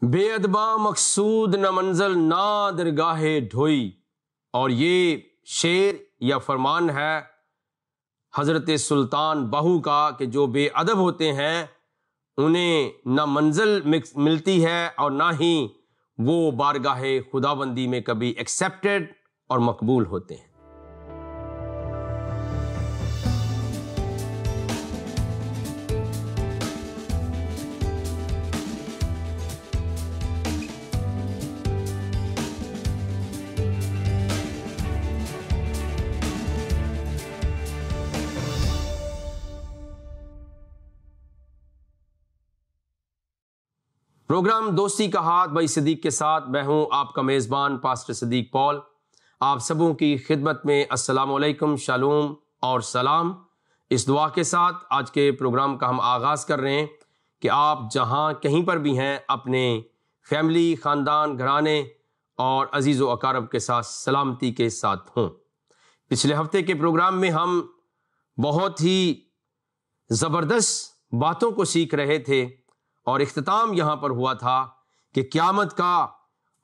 بے ادبا مقصود نہ منزل نہ درگاہ ڈھوئی. اور یہ شعر یا فرمان ہے حضرت سلطان باہو کا کہ جو بے ادب ہوتے ہیں انہیں نہ منزل ملتی ہے اور نہ ہی وہ بارگاہ خداوندی میں کبھی ایکسیپٹڈ اور مقبول ہوتے ہیں. پروگرام دوستی کا ہاتھ بھائی صدیق کے ساتھ میں ہوں آپ کا میزبان پاسٹر صدیق پال. آپ سبوں کی خدمت میں السلام علیکم، شالوم اور سلام. اس دعا کے ساتھ آج کے پروگرام کا ہم آغاز کر رہے ہیں کہ آپ جہاں کہیں پر بھی ہیں اپنے فیملی، خاندان، گھرانے اور عزیز و اقارب کے ساتھ سلامتی کے ساتھ ہوں. پچھلے ہفتے کے پروگرام میں ہم بہت ہی زبردست باتوں کو سیکھ رہے تھے اور اختتام یہاں پر ہوا تھا کہ قیامت کا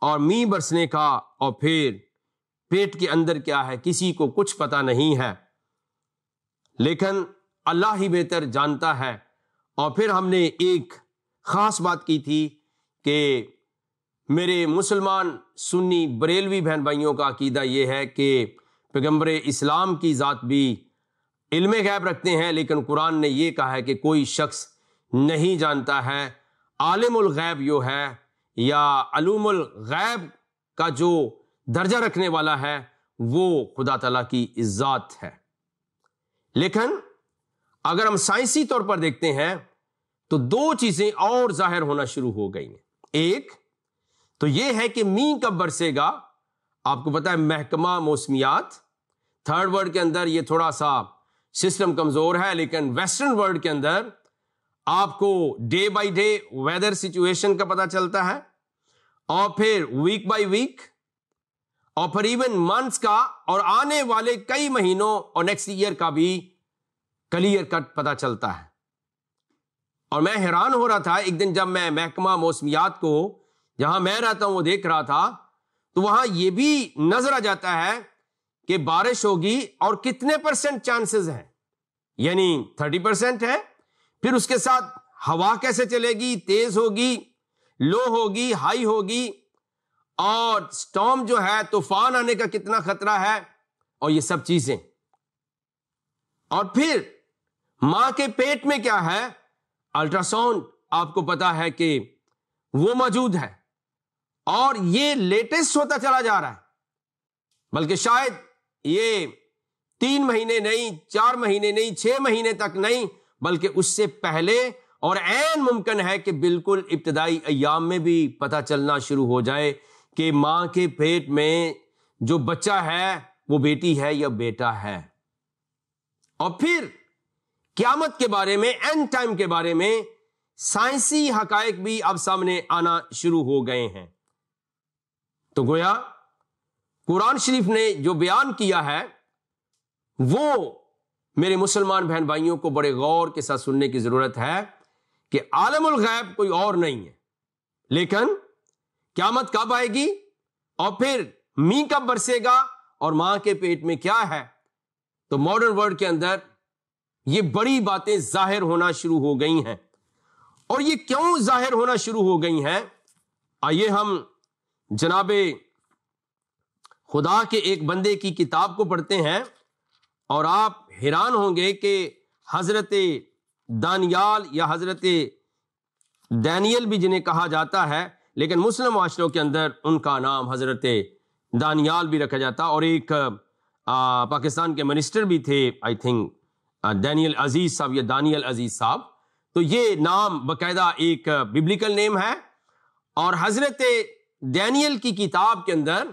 اور مینہ برسنے کا اور پھر پیٹ کے اندر کیا ہے کسی کو کچھ پتہ نہیں ہے، لیکن اللہ ہی بہتر جانتا ہے. اور پھر ہم نے ایک خاص بات کی تھی کہ میرے مسلمان سنی بریلوی بہن بھائیوں کا عقیدہ یہ ہے کہ پیغمبر اسلام کی ذات بھی علم غیب رکھتے ہیں، لیکن قرآن نے یہ کہا ہے کہ کوئی شخص نہیں جانتا ہے. عالم الغیب جو ہے یا علوم الغیب کا جو درجہ رکھنے والا ہے وہ خدا تعالیٰ کی ذات ہے. لیکن اگر ہم سائنسی طور پر دیکھتے ہیں تو دو چیزیں اور ظاہر ہونا شروع ہو گئی ہیں. ایک تو یہ ہے کہ مینہ کب برسے گا. آپ کو پتا ہے محکمہ موسمیات تھرڈ ورلڈ کے اندر یہ تھوڑا سا سسٹم کمزور ہے، لیکن ویسٹرن ورلڈ کے اندر آپ کو day by day weather situation کا پتہ چلتا ہے، اور پھر ویک بائی ویک، اور پھر ایون منتھس کا، اور آنے والے کئی مہینوں اور نیکسٹ ایئر کا بھی کلیئر کٹ پتہ چلتا ہے. اور میں حیران ہو رہا تھا ایک دن جب میں محکمہ موسمیات کو جہاں میں رہتا ہوں وہ دیکھ رہا تھا تو وہاں یہ بھی نظر آ جاتا ہے کہ بارش ہوگی اور کتنے % چانسز ہیں، یعنی 30% ہے. پھر اس کے ساتھ ہوا کیسے چلے گی، تیز ہوگی، لو ہوگی، ہائی ہوگی، اور سٹارم جو ہے طوفان آنے کا کتنا خطرہ ہے، اور یہ سب چیزیں. اور پھر ماں کے پیٹ میں کیا ہے، الٹرا ساؤنڈ آپ کو پتا ہے کہ وہ موجود ہے، اور یہ لیٹسٹ ہوتا چلا جا رہا ہے. بلکہ شاید یہ 3 مہینے نہیں، 4 مہینے نہیں، 6 مہینے تک نہیں، بلکہ اس سے پہلے اور عین ممکن ہے کہ بالکل ابتدائی ایام میں بھی پتہ چلنا شروع ہو جائے کہ ماں کے پیٹ میں جو بچہ ہے وہ بیٹی ہے یا بیٹا ہے. اور پھر قیامت کے بارے میں، اینڈ ٹائم کے بارے میں سائنسی حقائق بھی اب سامنے آنا شروع ہو گئے ہیں. تو گویا قرآن شریف نے جو بیان کیا ہے وہ میرے مسلمان بہن بھائیوں کو بڑے غور کے ساتھ سننے کی ضرورت ہے کہ عالم الغیب کوئی اور نہیں ہے، لیکن قیامت کب آئے گی اور پھر مینہ کب برسے گا اور ماں کے پیٹ میں کیا ہے. تو ماڈرن ورلڈ کے اندر یہ بڑی باتیں ظاہر ہونا شروع ہو گئی ہیں. اور یہ کیوں ظاہر ہونا شروع ہو گئی ہیں، آئیے ہم جناب خدا کے ایک بندے کی کتاب کو پڑھتے ہیں، اور آپ حیران ہوں گے کہ حضرت دانیال یا حضرت دانیل بھی جنہیں کہا جاتا ہے، لیکن مسلم معاشروں کے اندر ان کا نام حضرت دانیال بھی رکھا جاتا. اور ایک پاکستان کے منسٹر بھی تھے، آئی تھنک دانیل عزیز صاحب یا دانیل عزیز صاحب. تو یہ نام باقاعدہ ایک ببلیکل نیم ہے. اور حضرت دانیل کی کتاب کے اندر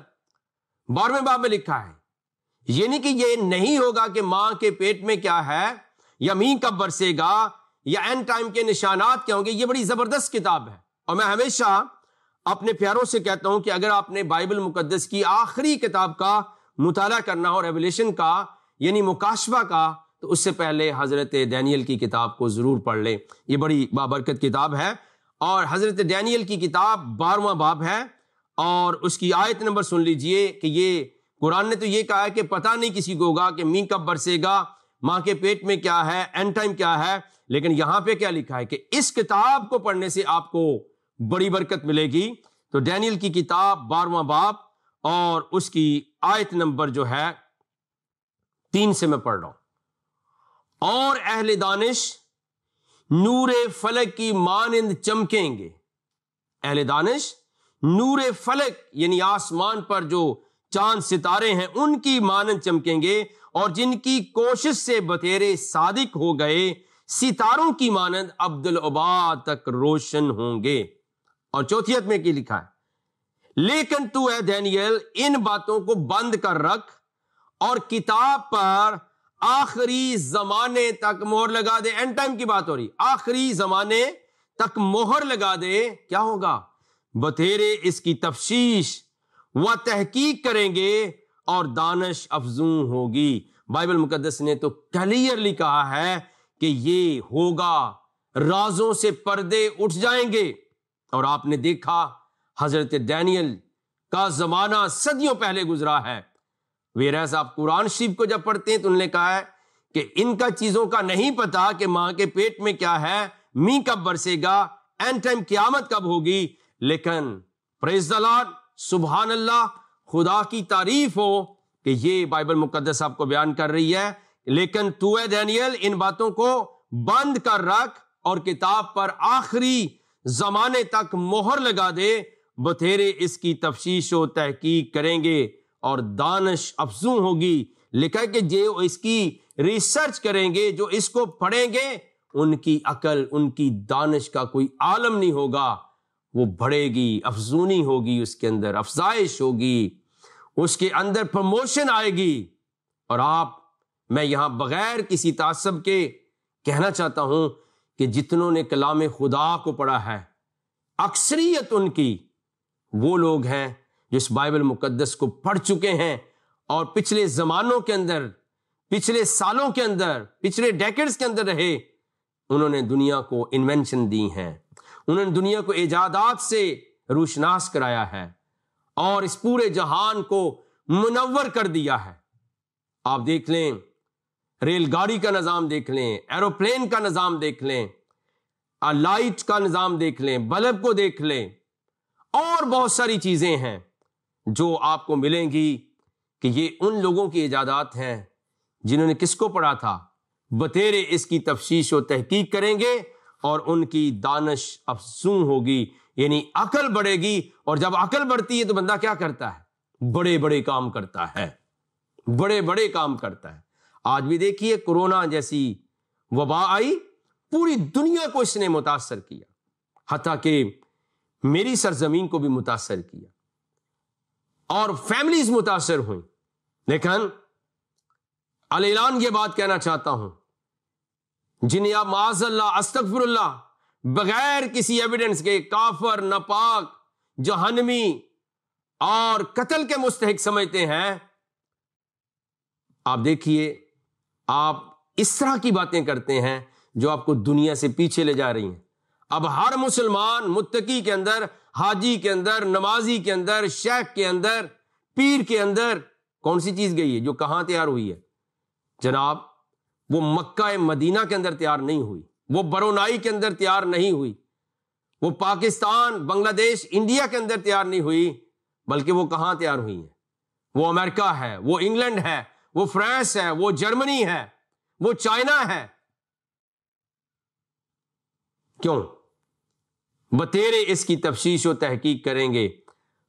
12ویں باب میں لکھا ہے، یعنی کہ یہ نہیں ہوگا کہ ماں کے پیٹ میں کیا ہے یا مینہ کب برسے گا یا اینڈ ٹائم کے نشانات کیا ہوں گے. یہ بڑی زبردست کتاب ہے، اور میں ہمیشہ اپنے پیاروں سے کہتا ہوں کہ اگر آپ نے بائبل مقدس کی آخری کتاب کا مطالعہ کرنا ہو، ریویلیشن کا یعنی مکاشفہ کا، تو اس سے پہلے حضرت دانیل کی کتاب کو ضرور پڑھ لیں. یہ بڑی بابرکت کتاب ہے. اور حضرت ڈینیل کی کتاب 12واں باب ہے اور اس کی آیت نمبر سن لیجئے کہ یہ قرآن نے تو یہ کہا ہے کہ پتہ نہیں کسی کو ہوگا کہ می کب برسے گا، ماں کے پیٹ میں کیا ہے، اینڈ ٹائم کیا ہے، لیکن یہاں پہ کیا لکھا ہے کہ اس کتاب کو پڑھنے سے آپ کو بڑی برکت ملے گی۔ تو ڈینیل کی کتاب 12واں باب اور اس کی آیت نمبر جو ہے 3 سے میں پڑھ رہا ہوں۔ اور اہل دانش نور فلک کی مانند چمکیں گے۔ اہل دانش نور فلک یعنی آسمان پر جو چاند ستارے ہیں ان کی مانند چمکیں گے، اور جن کی کوشش سے بتیرے صادق ہو گئے ستاروں کی مانند عبدالعباد تک روشن ہوں گے۔ اور چوتھی آیت میں کی لکھا ہے، لیکن تو اے دانیل ان باتوں کو بند کر رکھ اور کتاب پر آخری زمانے تک مہر لگا دے۔ اینڈ ٹائم کی بات ہو رہی، آخری زمانے تک مہر لگا دے۔ کیا ہوگا؟ بتیرے اس کی تفتیش و تحقیق کریں گے اور دانش افزوں ہوگی۔ بائبل مقدس نے تو کلیئرلی کہا ہے کہ یہ ہوگا، رازوں سے پردے اٹھ جائیں گے۔ اور آپ نے دیکھا حضرت ڈینیل کا زمانہ صدیوں پہلے گزرا ہے، ویراز آپ قرآن شریف کو جب پڑھتے ہیں تو انہوں نے کہا ہے کہ ان کا چیزوں کا نہیں پتا کہ ماں کے پیٹ میں کیا ہے، می کب برسے گا، اینڈ ٹائم قیامت کب ہوگی، لیکن پریز دی لارڈ، سبحان اللہ، خدا کی تعریف ہو کہ یہ بائبل مقدس آپ کو بیان کر رہی ہے، لیکن تو اے دانیل ان باتوں کو بند کر رکھ اور کتاب پر آخری زمانے تک مہر لگا دے، بتیرے اس کی تفتیش و تحقیق کریں گے اور دانش افزوں ہوگی۔ لکھا ہے کہ جو اس کی ریسرچ کریں گے، جو اس کو پڑھیں گے، ان کی عقل، ان کی دانش کا کوئی عالم نہیں ہوگا، وہ بڑھے گی، افزونی ہوگی، اس کے اندر افزائش ہوگی، اس کے اندر پروموشن آئے گی۔ اور میں یہاں بغیر کسی تعصب کے کہنا چاہتا ہوں کہ جتنوں نے کلام خدا کو پڑھا ہے، اکثریت ان کی وہ لوگ ہیں جو اس بائبل مقدس کو پڑھ چکے ہیں اور پچھلے زمانوں کے اندر، پچھلے سالوں کے اندر، پچھلے ڈیکیڈز کے اندر رہے، انہوں نے دنیا کو انوینشن دی ہیں، انہوں نے دنیا کو ایجادات سے روشناس کرایا ہے اور اس پورے جہان کو منور کر دیا ہے۔ آپ دیکھ لیں، ریل گاڑی کا نظام دیکھ لیں، ایروپلین کا نظام دیکھ لیں، لائٹ کا نظام دیکھ لیں، بلب کو دیکھ لیں، اور بہت ساری چیزیں ہیں جو آپ کو ملیں گی کہ یہ ان لوگوں کی ایجادات ہیں جنہوں نے کس کو پڑھا تھا؟ بتیرے اس کی تفتیش و تحقیق کریں گے اور ان کی دانش افزوں ہوگی، یعنی عقل بڑھے گی۔ اور جب عقل بڑھتی ہے تو بندہ کیا کرتا ہے؟ بڑے بڑے کام کرتا ہے، بڑے بڑے کام کرتا ہے۔ آج بھی دیکھیے کورونا جیسی وبا آئی، پوری دنیا کو اس نے متاثر کیا، حتیٰ کہ میری سرزمین کو بھی متاثر کیا اور فیملیز متاثر ہوئیں۔ لیکن اعلان یہ بات کہنا چاہتا ہوں، جنہیں آپ معاذ اللہ، استغفر اللہ، بغیر کسی ایویڈنس کے کافر، ناپاک، جہنمی اور قتل کے مستحق سمجھتے ہیں، آپ دیکھیے آپ اس طرح کی باتیں کرتے ہیں جو آپ کو دنیا سے پیچھے لے جا رہی ہیں۔ اب ہر مسلمان متقی کے اندر، حاجی کے اندر، نمازی کے اندر، شیخ کے اندر، پیر کے اندر کون سی چیز گئی ہے جو کہاں تیار ہوئی ہے؟ جناب وہ مکہ مدینہ کے اندر تیار نہیں ہوئی، وہ برونائی کے اندر تیار نہیں ہوئی، وہ پاکستان، بنگلہ دیش، انڈیا کے اندر تیار نہیں ہوئی، بلکہ وہ کہاں تیار ہوئی ہیں؟ وہ امریکہ ہے، وہ انگلینڈ ہے، وہ فرانس ہے، وہ جرمنی ہے، وہ چائنا ہے۔ کیوں؟ بتیرے اس کی تفتیش و تحقیق کریں گے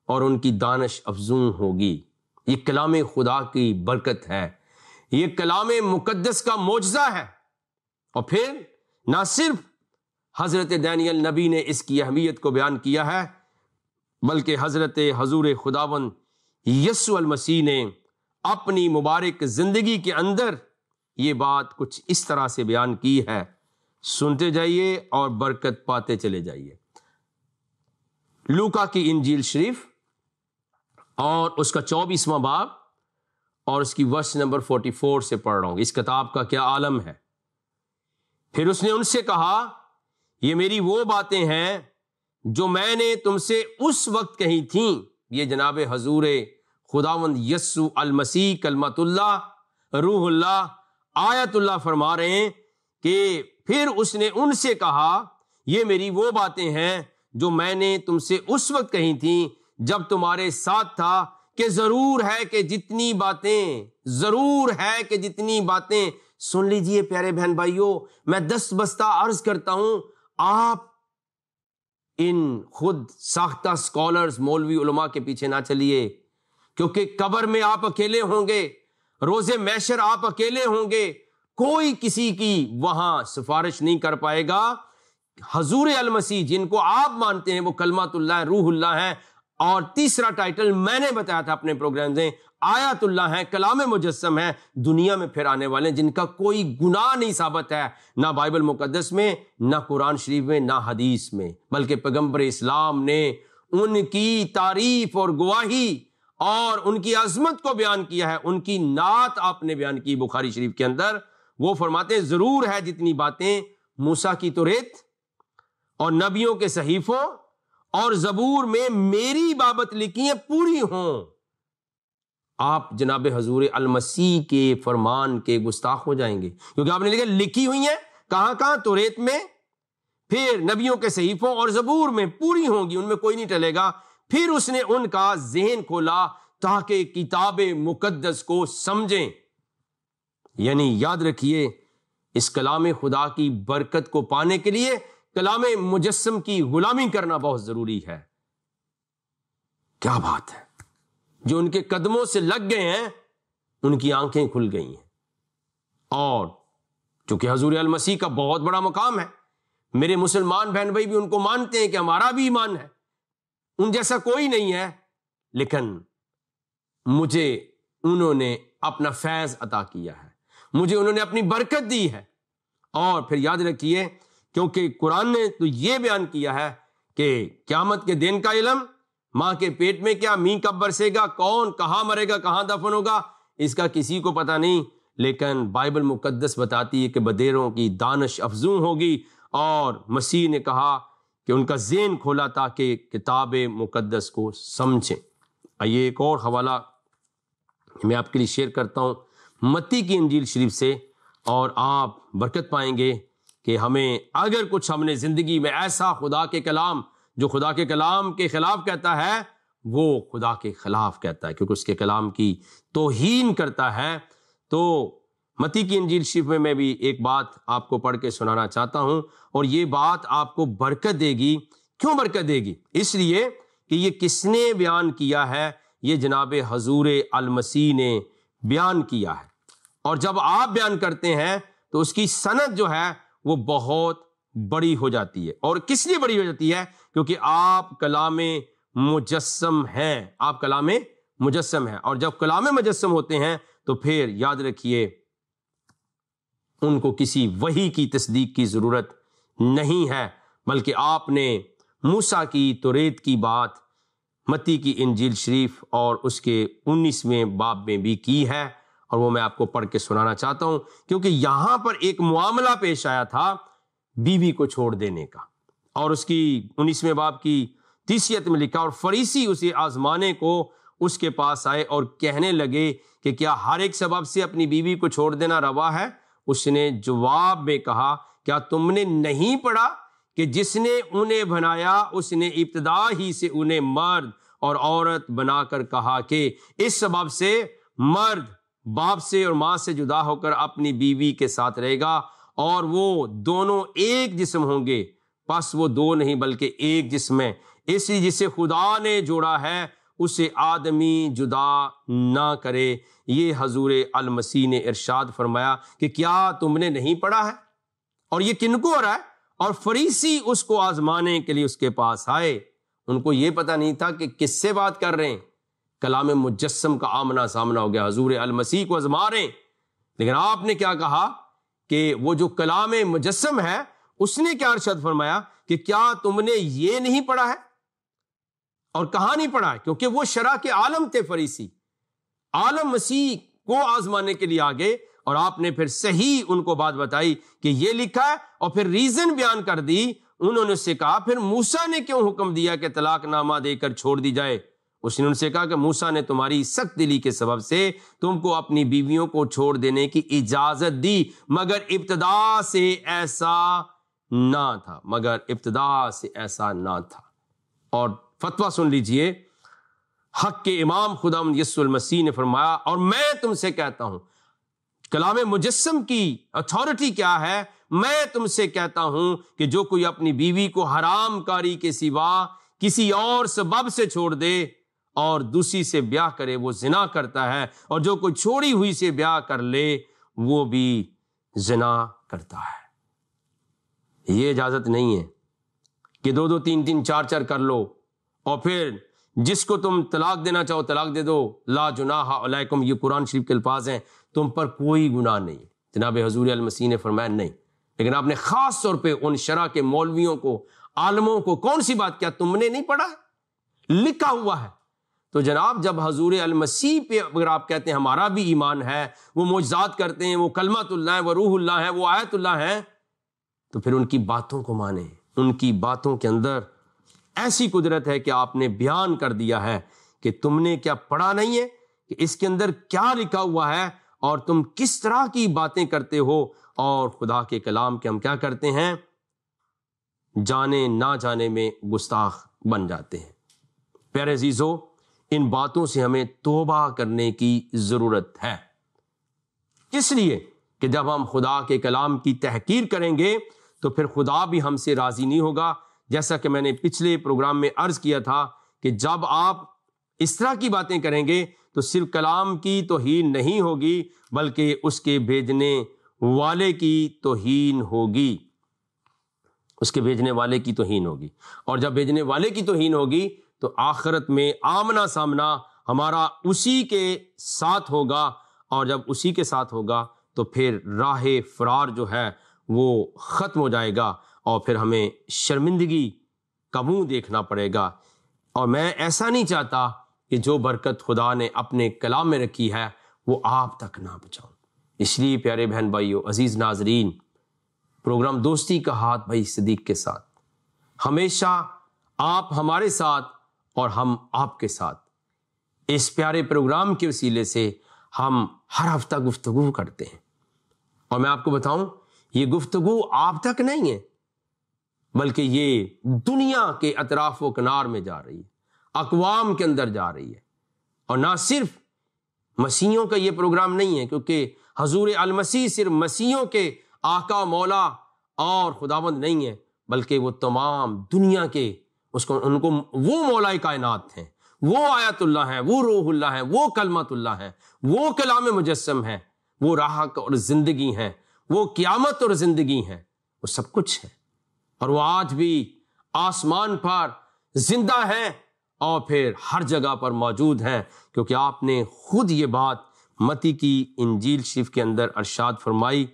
اور ان کی دانش افزوں ہوگی۔ یہ کلام خدا کی برکت ہے، یہ کلام مقدس کا معجزہ ہے۔ اور پھر نہ صرف حضرت دانیل نبی نے اس کی اہمیت کو بیان کیا ہے، بلکہ حضرت حضور خداوند یسوع المسیح نے اپنی مبارک زندگی کے اندر یہ بات کچھ اس طرح سے بیان کی ہے۔ سنتے جائیے اور برکت پاتے چلے جائیے۔ لوکا کی انجیل شریف اور اس کا 24واں باب اور اس کی ورس نمبر 44 سے پڑھ رہا ہوں۔ اس کتاب کا کیا عالم ہے۔ پھر اس نے ان سے کہا، یہ میری وہ باتیں ہیں جو میں نے تم سے اس وقت کہی تھیں. یہ جناب حضور خداوند یسوع المسیح کلمت اللہ روح اللہ آیت اللہ فرما رہے ہیں کہ پھر اس نے ان سے کہا یہ میری وہ باتیں ہیں جو میں نے تم سے اس وقت کہی تھیں جب تمہارے ساتھ تھا کہ ضرور ہے کہ جتنی باتیں سن لیجئے پیارے بہن بھائیوں. میں دست عرض کرتا ہوں، آپ ان خود ساختہ سکالرز مولوی علماء کے پیچھے نہ چلیے، کیونکہ قبر میں آپ اکیلے ہوں گے، روز محشر آپ اکیلے ہوں گے، کوئی کسی کی وہاں سفارش نہیں کر پائے گا. حضور المسیح جن کو آپ مانتے ہیں وہ کلمت اللہ روح اللہ ہے، اور تیسرا ٹائٹل میں نے بتایا تھا اپنے پروگرام میں، آیات اللہ ہے، کلام مجسم ہے، دنیا میں پھر آنے والے جن کا کوئی گناہ نہیں ثابت ہے، نہ بائبل مقدس میں، نہ قرآن شریف میں، نہ حدیث میں، بلکہ پیغمبر اسلام نے ان کی تعریف اور گواہی اور ان کی عظمت کو بیان کیا ہے. ان کی نعت آپ نے بیان کی بخاری شریف کے اندر. وہ فرماتے ہیں ضرور ہے جتنی باتیں موسیٰ کی توریت اور نبیوں کے صحیفوں اور زبور میں میری بابت لکھی ہیں پوری ہوں. آپ جناب حضور المسیح کے فرمان کے گستاخ ہو جائیں گے، کیونکہ آپ نے لکھی ہوئی ہیں کہاں توریت میں، پھر نبیوں کے صحیفوں اور زبور میں پوری ہوں گی، ان میں کوئی نہیں ٹلے گا. پھر اس نے ان کا ذہن کھولا تاکہ کتاب مقدس کو سمجھیں. یعنی یاد رکھیے، اس کلام خدا کی برکت کو پانے کے لیے کلام مجسم کی غلامی کرنا بہت ضروری ہے. کیا بات ہے، جو ان کے قدموں سے لگ گئے ہیں ان کی آنکھیں کھل گئی ہیں. اور چونکہ حضور المسیح کا بہت بڑا مقام ہے، میرے مسلمان بہن بھائی بھی ان کو مانتے ہیں کہ ہمارا بھی ایمان ہے، ان جیسا کوئی نہیں ہے، لیکن مجھے انہوں نے اپنا فیض عطا کیا ہے، مجھے انہوں نے اپنی برکت دی ہے. اور پھر یاد رکھیے، کیونکہ قرآن نے تو یہ بیان کیا ہے کہ قیامت کے دن کا علم، ماں کے پیٹ میں کیا مینہ کب برسے گا، کون کہاں مرے گا، کہاں دفن ہوگا، اس کا کسی کو پتہ نہیں. لیکن بائبل مقدس بتاتی ہے کہ بدیروں کی دانش افزوں ہوگی، اور مسیح نے کہا کہ ان کا ذہن کھولا تاکہ کتاب مقدس کو سمجھیں. آئیے ایک اور حوالہ میں آپ کے لیے شیئر کرتا ہوں متی کی انجیل شریف سے، اور آپ برکت پائیں گے کہ ہمیں اگر کچھ ہم نے زندگی میں ایسا خدا کے کلام جو خدا کے کلام کے خلاف کہتا ہے، وہ خدا کے خلاف کہتا ہے کیونکہ اس کے کلام کی توہین کرتا ہے. تو متی کی انجیل شریف میں بھی ایک بات آپ کو پڑھ کے سنانا چاہتا ہوں، اور یہ بات آپ کو برکت دے گی. کیوں برکت دے گی؟ اس لیے کہ یہ کس نے بیان کیا ہے؟ یہ جناب حضور المسیح نے بیان کیا ہے. اور جب آپ بیان کرتے ہیں تو اس کی سند جو ہے وہ بہت بڑی ہو جاتی ہے. اور کس لیے بڑی ہو جاتی ہے؟ کیونکہ آپ کلام مجسم ہیں. آپ کلام مجسم ہیں، اور جب کلام مجسم ہوتے ہیں تو پھر یاد رکھیے ان کو کسی وحی کی تصدیق کی ضرورت نہیں ہے، بلکہ آپ نے موسیٰ کی توریت کی بات متی کی انجیل شریف اور اس کے 19ویں باب میں بھی کی ہے، اور وہ میں آپ کو پڑھ کے سنانا چاہتا ہوں. کیونکہ یہاں پر ایک معاملہ پیش آیا تھا بیوی کو چھوڑ دینے کا، اور اس کی 19ویں باب کی 30 آیت میں لکھا، اور فریسی اسے آزمانے کو اس کے پاس آئے اور کہنے لگے کہ کیا ہر ایک سبب سے اپنی بیوی کو چھوڑ دینا روا ہے؟ اس نے جواب میں کہا، کیا تم نے نہیں پڑھا کہ جس نے انہیں بنایا اس نے ابتدا ہی سے انہیں مرد اور عورت بنا کر کہا کہ اس سبب سے مرد باپ سے اور ماں سے جدا ہو کر اپنی بیوی کے ساتھ رہے گا، اور وہ دونوں ایک جسم ہوں گے. پس وہ دو نہیں بلکہ ایک جسم ہے. اس لیے جسے خدا نے جوڑا ہے اسے آدمی جدا نہ کرے. یہ حضور المسیح نے ارشاد فرمایا کہ کیا تم نے نہیں پڑھا ہے؟ اور یہ کن کو ہو رہا ہے؟ اور فریسی اس کو آزمانے کے لیے اس کے پاس آئے. ان کو یہ پتہ نہیں تھا کہ کس سے بات کر رہے ہیں. کلام مجسم کا آمنا سامنا ہو گیا، حضور المسیح کو آزما رہے ہیں. لیکن آپ نے کیا کہا کہ وہ جو کلام مجسم ہے اس نے کیا ارشاد فرمایا کہ کیا تم نے یہ نہیں پڑھا ہے؟ اور کہاں نہیں پڑھا ہے؟ کیونکہ وہ شرع کے عالم تھے. فریسی عالم مسیح کو آزمانے کے لیے آگے، اور آپ نے پھر صحیح ان کو بات بتائی کہ یہ لکھا ہے، اور پھر ریزن بیان کر دی. انہوں نے اس سے کہا پھر موسیٰ نے کیوں حکم دیا کہ طلاق نامہ دے کر چھوڑ دی جائے؟ اس نے ان سے کہا کہ موسیٰ نے تمہاری سخت دلی کے سبب سے تم کو اپنی بیویوں کو چھوڑ دینے کی اجازت دی، مگر ابتدا سے ایسا نہ تھا۔ اور فتویٰ سن لیجئے، حق کے امام خداوند یسوع المسیح نے فرمایا، اور میں تم سے کہتا ہوں، کلام مجسم کی اتھارٹی کیا ہے؟ میں تم سے کہتا ہوں کہ جو کوئی اپنی بیوی کو حرام کاری کے سوا کسی اور سبب سے چھوڑ دے اور دوسری سے بیاہ کرے وہ زنا کرتا ہے، اور جو کوئی چھوڑی ہوئی سے بیاہ کر لے وہ بھی زنا کرتا ہے۔ یہ اجازت نہیں ہے کہ دو دو تین تین چار چار کر لو اور پھر جس کو تم طلاق دینا چاہو طلاق دے دو۔ لا جناح علیکم، یہ قرآن شریف کے الفاظ ہیں، تم پر کوئی گناہ نہیں۔ جناب حضور المسیح نے فرمایا نہیں، لیکن آپ نے خاص طور پہ ان شرع کے مولویوں کو، عالموں کو کون سی بات کیا تم نے نہیں پڑھا ہے؟ لکھا ہوا ہے۔ تو جناب جب حضور المسیح پہ اگر آپ کہتے ہیں ہمارا بھی ایمان ہے، وہ معجزات کرتے ہیں، وہ کلمۃ اللہ ہے، وہ روح اللہ ہے، وہ آیت اللہ ہے، تو پھر ان کی باتوں کو مانیں۔ ان کی باتوں کے اندر ایسی قدرت ہے کہ آپ نے بیان کر دیا ہے کہ تم نے کیا پڑھا نہیں ہے کہ اس کے اندر کیا لکھا ہوا ہے اور تم کس طرح کی باتیں کرتے ہو، اور خدا کے کلام کے ہم کیا کرتے ہیں؟ جانے نہ جانے میں گستاخ بن جاتے ہیں۔ پیارے عزیزو، ان باتوں سے ہمیں توبہ کرنے کی ضرورت ہے، اس لیے کہ جب ہم خدا کے کلام کی تحقیر کریں گے تو پھر خدا بھی ہم سے راضی نہیں ہوگا۔ جیسا کہ میں نے پچھلے پروگرام میں عرض کیا تھا کہ جب آپ اس طرح کی باتیں کریں گے تو صرف کلام کی توہین نہیں ہوگی بلکہ اس کے بھیجنے والے کی توہین ہوگی، اس کے بھیجنے والے کی توہین ہوگی، اور جب بھیجنے والے کی توہین ہوگی تو آخرت میں آمنا سامنا ہمارا اسی کے ساتھ ہوگا، اور جب اسی کے ساتھ ہوگا تو پھر راہ فرار جو ہے وہ ختم ہو جائے گا، اور پھر ہمیں شرمندگی کا منہ دیکھنا پڑے گا۔ اور میں ایسا نہیں چاہتا کہ جو برکت خدا نے اپنے کلام میں رکھی ہے وہ آپ تک نہ پہنچاؤں۔ اس لیے پیارے بہن بھائیو، عزیز ناظرین، پروگرام دوستی کا ہاتھ بھائی صدیق کے ساتھ، ہمیشہ آپ ہمارے ساتھ اور ہم آپ کے ساتھ، اس پیارے پروگرام کے وسیلے سے ہم ہر ہفتہ گفتگو کرتے ہیں، اور میں آپ کو بتاؤں یہ گفتگو آپ تک نہیں ہے بلکہ یہ دنیا کے اطراف و کنار میں جا رہی ہے، اقوام کے اندر جا رہی ہے۔ اور نہ صرف مسیحیوں کا یہ پروگرام نہیں ہے، کیونکہ حضور المسیح صرف مسیحیوں کے آقا مولا اور خداوند نہیں ہے، بلکہ وہ تمام دنیا کے ان کو وہ مولا کائنات ہیں، وہ آیت اللہ ہیں، وہ روح اللہ ہیں، وہ کلمت اللہ ہیں، وہ کلام مجسم ہیں، وہ راہ اور زندگی ہیں، وہ قیامت اور زندگی ہیں، وہ سب کچھ ہے، اور وہ آج بھی آسمان پر زندہ ہیں اور پھر ہر جگہ پر موجود ہیں، کیونکہ آپ نے خود یہ بات متی کی انجیل شریف کے اندر ارشاد فرمائی،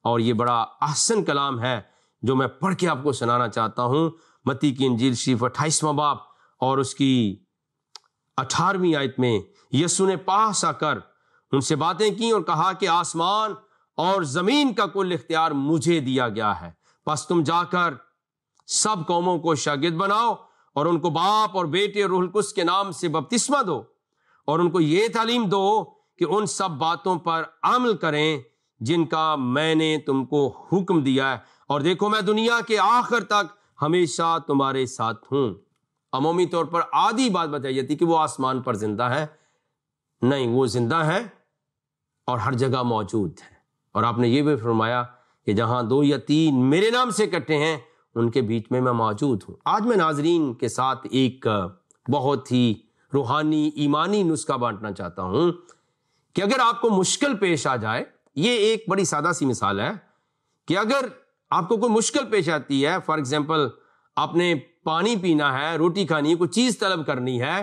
اور یہ بڑا احسن کلام ہے جو میں پڑھ کے آپ کو سنانا چاہتا ہوں۔ متی کی انجیل شریف 28واں باب اور اس کی 18ویں آیت میں یسوع نے پاس آ کر ان سے باتیں کی اور کہا کہ آسمان اور زمین کا کل اختیار مجھے دیا گیا ہے، پس تم جا کر سب قوموں کو شاگرد بناؤ اور ان کو باپ اور بیٹے اور روح القدس کے نام سے بپتسمہ دو، اور ان کو یہ تعلیم دو کہ ان سب باتوں پر عمل کریں جن کا میں نے تم کو حکم دیا ہے، اور دیکھو میں دنیا کے آخر تک ہمیشہ تمہارے ساتھ ہوں۔ عمومی طور پر آدھی بات بتائی جاتی کہ وہ آسمان پر زندہ ہے، نہیں، وہ زندہ ہے اور ہر جگہ موجود ہے، اور آپ نے یہ بھی فرمایا کہ جہاں 2 یا 3 میرے نام سے اکٹھے ہیں ان کے بیچ میں موجود ہوں۔ آج میں ناظرین کے ساتھ ایک بہت ہی روحانی ایمانی نسخہ بانٹنا چاہتا ہوں کہ اگر آپ کو مشکل پیش آ جائے، یہ ایک بڑی سادہ سی مثال ہے کہ اگر آپ کو کوئی مشکل پیش آتی ہے، فار ایگزامپل آپ نے پانی پینا ہے، روٹی کھانی ہے، کوئی چیز طلب کرنی ہے،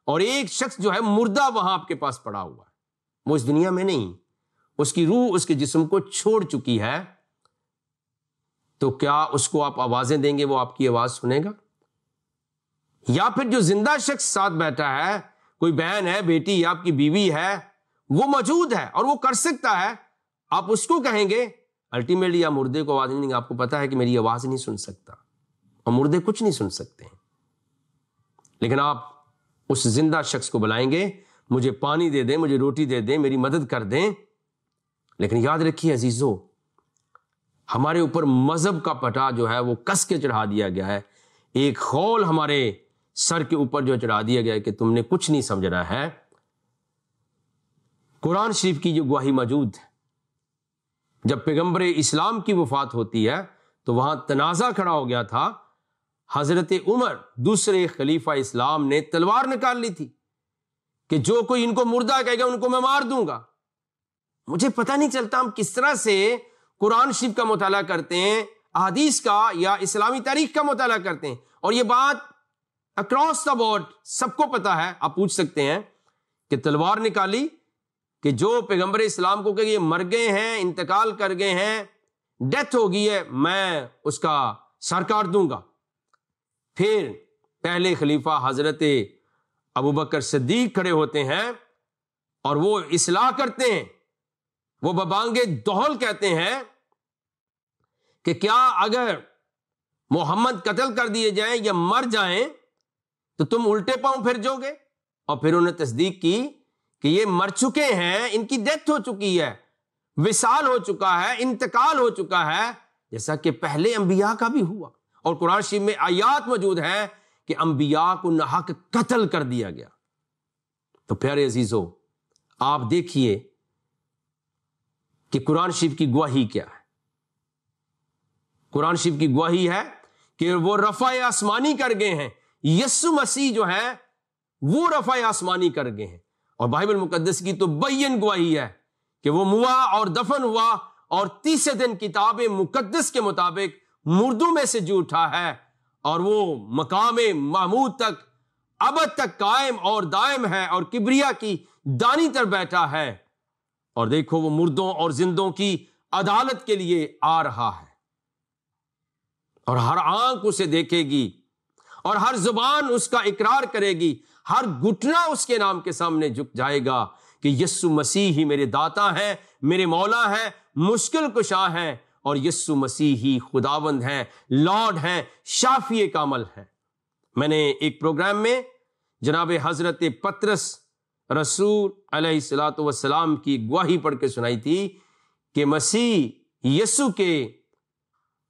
اور ایک شخص جو ہے مردہ وہاں آپ کے پاس پڑا ہوا ہے، وہ اس دنیا میں نہیں، اس کی روح اس کے جسم کو چھوڑ چکی ہے، تو کیا اس کو آپ آوازیں دیں گے وہ آپ کی آواز سنے گا؟ یا پھر جو زندہ شخص ساتھ بیٹھا ہے، کوئی بہن ہے، بیٹی یا آپ کی بیوی ہے، وہ موجود ہے اور وہ کر سکتا ہے، آپ اس کو کہیں گے؟ الٹیمیٹلی آپ مردے کو آواز نہیں دیں گے، آپ کو پتا ہے کہ میری آواز نہیں سن سکتا، اور مردے کچھ نہیں سن سکتے ہیں. لیکن آپ اس زندہ شخص کو بلائیں گے, مجھے پانی دے دیں, مجھے روٹی دے دیں, میری مدد کر دیں. لیکن یاد رکھیے عزیزو, ہمارے اوپر مذہب کا پٹا جو ہے وہ کس کے چڑھا دیا گیا ہے. ایک خول ہمارے سر کے اوپر جو چڑھا دیا گیا ہے کہ تم نے کچھ نہیں سمجھنا ہے. قرآن شریف کی جو گواہی موجود ہے, جب پیغمبر اسلام کی وفات ہوتی ہے تو وہاں تنازع کھڑا ہو گیا تھا. حضرت عمر دوسرے خلیفہ اسلام نے تلوار نکال لی تھی کہ جو کوئی ان کو مردہ کہے گا ان کو میں مار دوں گا. مجھے پتہ نہیں چلتا ہم کس طرح سے قرآن شریف کا مطالعہ کرتے ہیں, احادیث کا یا اسلامی تاریخ کا مطالعہ کرتے ہیں, اور یہ بات اکراس دا بورڈ سب کو پتا ہے. آپ پوچھ سکتے ہیں کہ تلوار نکالی کہ جو پیغمبر اسلام کو کہ یہ مر گئے ہیں, انتقال کر گئے ہیں, ڈیتھ ہو گئی ہے, میں اس کا سر کاٹ دوں گا. پھر پہلے خلیفہ حضرت ابوبکر صدیق کھڑے ہوتے ہیں اور وہ اصلاح کرتے ہیں. وہ ببانگے دہل کہتے ہیں کہ کیا اگر محمد قتل کر دیے جائیں یا مر جائیں تو تم الٹے پاؤں پھر جاؤ گے؟ اور پھر انہوں نے تصدیق کی کہ یہ مر چکے ہیں, ان کی ڈیتھ ہو چکی ہے, وصال ہو چکا ہے, انتقال ہو چکا ہے, جیسا کہ پہلے انبیاء کا بھی ہوا. اور قرآن شریف میں آیات موجود ہیں کہ انبیاء کو ناحق قتل کر دیا گیا. تو پیارے عزیزو, آپ دیکھیے کہ قرآن شریف کی گواہی کیا ہے. قرآن شریف کی گواہی ہے کہ وہ رفع آسمانی کر گئے ہیں. یسوع مسیح جو ہے وہ رفع آسمانی کر گئے ہیں. اور بائبل مقدس کی تو بین گواہی ہے کہ وہ موا اور دفن ہوا اور تیسرے دن کتاب مقدس کے مطابق مردوں میں سے جی اٹھا ہے, اور وہ مقام محمود تک ابد تک قائم اور دائم ہے اور کبریا کی دانی پر بیٹھا ہے. اور دیکھو وہ مردوں اور زندوں کی عدالت کے لیے آ رہا ہے, اور ہر آنکھ اسے دیکھے گی اور ہر زبان اس کا اقرار کرے گی, ہر گھٹنا اس کے نام کے سامنے جھک جائے گا کہ یسوع مسیح ہی میرے داتا ہیں, میرے مولا ہیں, مشکل کشا ہیں, اور یسوع مسیح ہی خداوند ہیں, لارڈ ہیں, شافی کامل ہیں. میں نے ایک پروگرام میں جناب حضرت پطرس رسول علیہ الصلوۃ والسلام کی گواہی پڑھ کے سنائی تھی کہ مسیح یسوع کے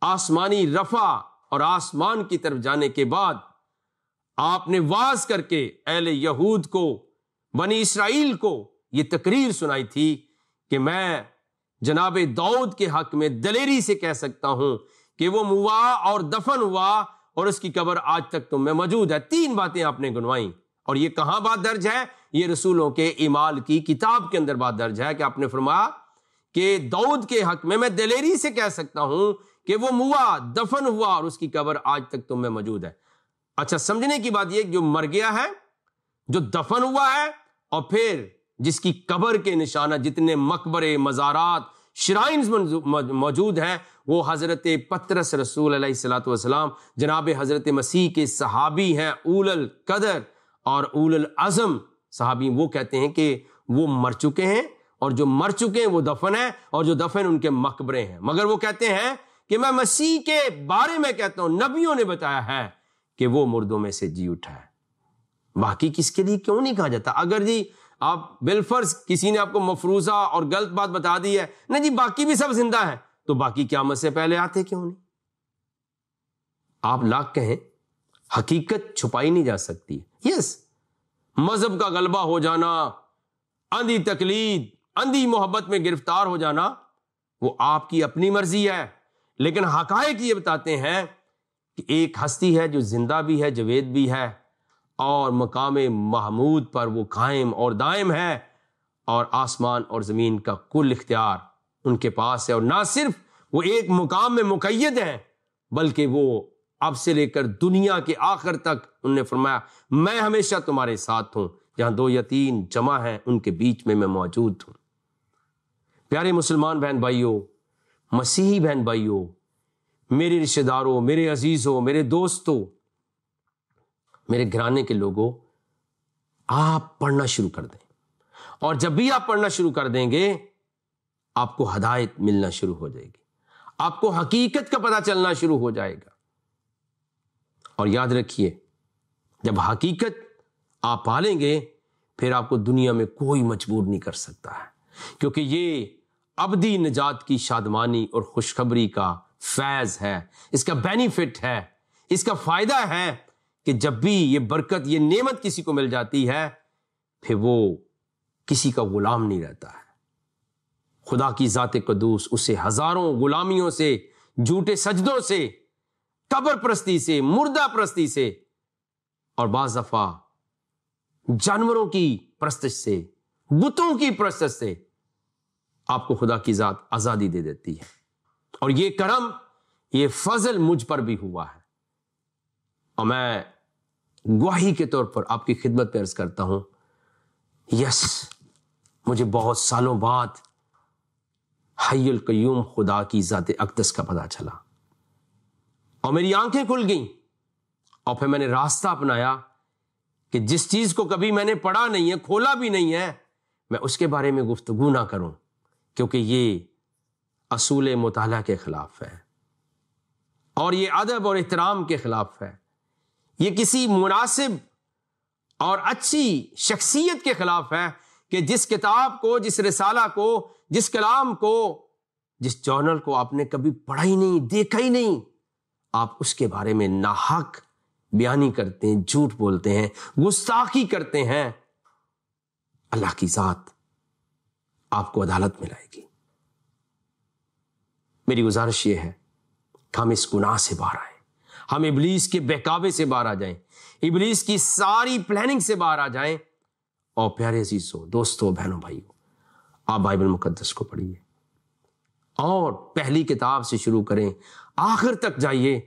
آسمانی رفع اور آسمان کی طرف جانے کے بعد آپ نے واز کر کے اہل یہود کو, بنی اسرائیل کو یہ تقریر سنائی تھی کہ میں جناب داؤد کے حق میں دلیری سے کہہ سکتا ہوں کہ وہ موا اور دفن ہوا اور اس کی قبر آج تک تم میں موجود ہے. 3 باتیں آپ نے گنوائیں. اور یہ کہاں بات درج ہے؟ یہ رسولوں کے اعمال کی کتاب کے اندر بات درج ہے کہ آپ نے فرمایا کہ داؤد کے حق میں دلیری سے کہہ سکتا ہوں کہ وہ موا, دفن ہوا اور اس کی قبر آج تک تم میں موجود ہے. اچھا, سمجھنے کی بات یہ کہ جو مر گیا ہے, جو دفن ہوا ہے, اور پھر جس کی قبر کے نشانہ جتنے مقبرے, مزارات, شرائنز موجود ہیں, وہ حضرت پطرس رسول علیہ الصلوۃ والسلام جناب حضرت مسیح کے صحابی ہیں, اول القدر اور اول العزم صحابی. وہ کہتے ہیں کہ وہ مر چکے ہیں, اور جو مر چکے ہیں وہ دفن ہیں, اور جو دفن ان کے مقبرے ہیں. مگر وہ کہتے ہیں کہ میں مسیح کے بارے میں کہتا ہوں, نبیوں نے بتایا ہے کہ وہ مردوں میں سے جی اٹھا ہے. باقی کس کے لیے کیوں نہیں کہا جاتا؟ اگر جی آپ بالفرض کسی نے آپ کو مفروضہ اور غلط بات بتا دی ہے, نہیں جی باقی بھی سب زندہ ہیں, تو باقی قیامت سے پہلے آتے کیوں نہیں؟ آپ لاکھ کہیں, حقیقت چھپائی نہیں جا سکتی. یس, مذہب کا غلبہ ہو جانا, اندھی تقلید, اندھی محبت میں گرفتار ہو جانا, وہ آپ کی اپنی مرضی ہے. لیکن حقائق یہ بتاتے ہیں کہ ایک ہستی ہے جو زندہ بھی ہے, جاوید بھی ہے, اور مقام محمود پر وہ قائم اور دائم ہے, اور آسمان اور زمین کا کل اختیار ان کے پاس ہے. اور نہ صرف وہ ایک مقام میں مقید ہیں, بلکہ وہ اب سے لے کر دنیا کے آخر تک انہوں نے فرمایا میں ہمیشہ تمہارے ساتھ ہوں, جہاں 2 یا 3 جمع ہیں ان کے بیچ میں موجود ہوں. پیارے مسلمان بہن بھائیوں, مسیحی بہن بھائیوں, میرے رشتہ داروں, میرے عزیزوں, میرے دوستوں, میرے گھرانے کے لوگوں, آپ پڑھنا شروع کر دیں. اور جب بھی آپ پڑھنا شروع کر دیں گے, آپ کو ہدایت ملنا شروع ہو جائے گی, آپ کو حقیقت کا پتہ چلنا شروع ہو جائے گا. اور یاد رکھیے جب حقیقت آپ پالیں گے پھر آپ کو دنیا میں کوئی مجبور نہیں کر سکتا ہے، کیونکہ یہ ابدی نجات کی شادمانی اور خوشخبری کا فیض ہے، اس کا بینیفٹ ہے، اس کا فائدہ ہے کہ جب بھی یہ برکت یہ نعمت کسی کو مل جاتی ہے پھر وہ کسی کا غلام نہیں رہتا ہے۔ خدا کی ذات قدوس اسے ہزاروں غلامیوں سے، جھوٹے سجدوں سے، قبر پرستی سے، مردہ پرستی سے اور بعض دفعہ جانوروں کی پرستش سے، بتوں کی پرستش سے آپ کو خدا کی ذات آزادی دے دیتی ہے۔ اور یہ کرم، یہ فضل مجھ پر بھی ہوا ہے، اور میں گواہی کے طور پر آپ کی خدمت میں عرض کرتا ہوں، مجھے بہت سالوں بعد حی القیوم خدا کی ذات اقدس کا پتہ چلا اور میری آنکھیں کھل گئیں، اور پھر میں نے راستہ اپنایا کہ جس چیز کو کبھی میں نے پڑھا نہیں ہے، کھولا بھی نہیں ہے، میں اس کے بارے میں گفتگو نہ کروں، کیونکہ یہ اصول مطالعہ کے خلاف ہے اور یہ ادب اور احترام کے خلاف ہے، یہ کسی مناسب اور اچھی شخصیت کے خلاف ہے کہ جس کتاب کو، جس رسالہ کو، جس کلام کو، جس جرنل کو آپ نے کبھی پڑھا ہی نہیں، دیکھا ہی نہیں، آپ اس کے بارے میں ناحق بیانی کرتے ہیں، جھوٹ بولتے ہیں، گستاخی کرتے ہیں، اللہ کی ذات آپ کو عدالت میں لائے گی۔ میری گزارش یہ ہے کہ ہم اس گناہ سے باہر آئیں، ہم ابلیس کے بہکاوے سے باہر آ جائیں، ابلیس کی ساری پلاننگ سے باہر آ جائیں، اور پیارے عزیزوں، دوستوں، بہنوں، بھائیوں، آپ بائبل مقدس کو پڑھیے اور پہلی کتاب سے شروع کریں، آخر تک جائیے،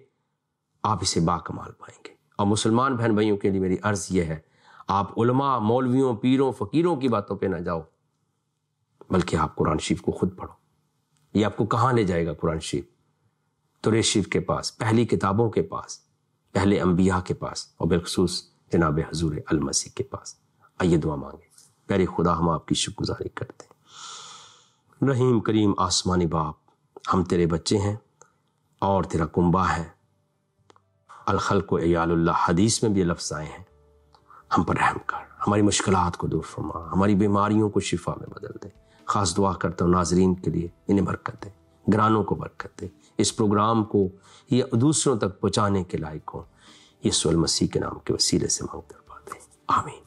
آپ اسے باکمال پائیں گے۔ اور مسلمان بہن بھائیوں کے لیے میری عرض یہ ہے، آپ علماء، مولویوں، پیروں، فقیروں کی باتوں پہ نہ جاؤ، بلکہ آپ قرآن شریف کو خود پڑھو۔ یہ آپ کو کہاں لے جائے گا؟ قرآن شریف، تورات شریف کے پاس، پہلی کتابوں کے پاس، پہلے انبیاء کے پاس، اور بالخصوص جناب حضور المسیح کے پاس۔ آئیے دعا مانگیں۔ پیارے خدا، ہم آپ کی شکر گزاری کرتے ہیں۔ رحیم کریم آسمانی باپ، ہم تیرے بچے ہیں اور تیرا کنبہ ہے، الخلق و عیال اللہ، حدیث میں بھی یہ لفظ آئے ہیں۔ ہم پر رحم کر، ہماری مشکلات کو دور فرما، ہماری بیماریوں کو شفا میں بدل دے۔ خاص دعا کرتا ہوں ناظرین کے لیے، انہیں برکت دے، گرانوں کو برکت دے، اس پروگرام کو یہ دوسروں تک پہنچانے کے لائق ہوں۔ یسوع المسیح کے نام کے وسیلے سے مانگتے ہیں، پاتے ہیں، آمین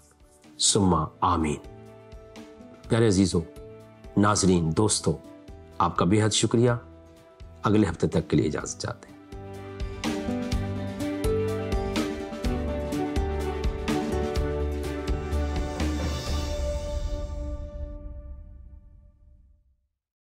ثم آمین۔ پیارے عزیزوں، ناظرین، دوستوں، آپ کا بے حد شکریہ۔ اگلے ہفتے تک کے لیے اجازت چاہتے ہیں۔